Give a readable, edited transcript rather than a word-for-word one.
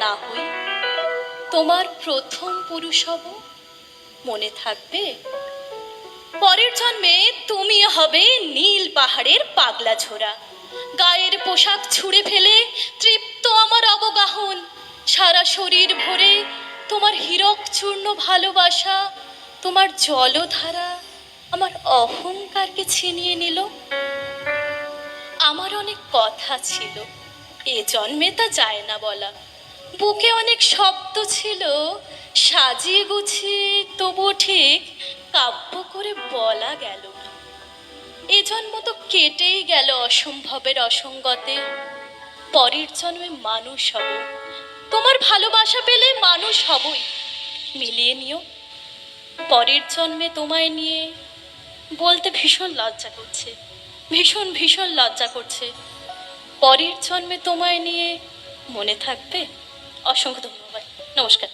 না হই, তোমার প্রথম পুরুষ হব, মনে থাকবে? পরের জন্মে তুমি হবে নীল পাহাড়ের পাগলা ঝোড়া, গায়ের পোশাক ছুঁড়ে ফেলে তৃপ্ত আমার অবগাহন, সারা শরীর ভরে তোমার হীরক চূর্ণ ভালোবাসা, তোমার জলধারা আমার অহংকারকে ছিনিয়ে নিল। আমার অনেক কথা ছিল, এ জন্মে তা যায় না বলা, বুকে অনেক শব্দ ছিল, সাজিয়ে গুছিয়ে তবু ঠিক কাব্য করে বলা গেল না। এ জন্ম তো কেটেই গেল অসম্ভবের অসঙ্গতে, পরের জন্মে মানুষ হব, তোমার ভালোবাসা পেলে মানুষ হবই, মিলিয়ে নিও। পরের জন্মে তোমায় নিয়ে বলতে ভীষণ লজ্জা করছে, ভীষণ ভীষণ লজ্জা করছে। পরের জন্মে তোমায় নিয়ে, মনে থাকবে? অসংখ্য ধন্যবাদ, নমস্কার।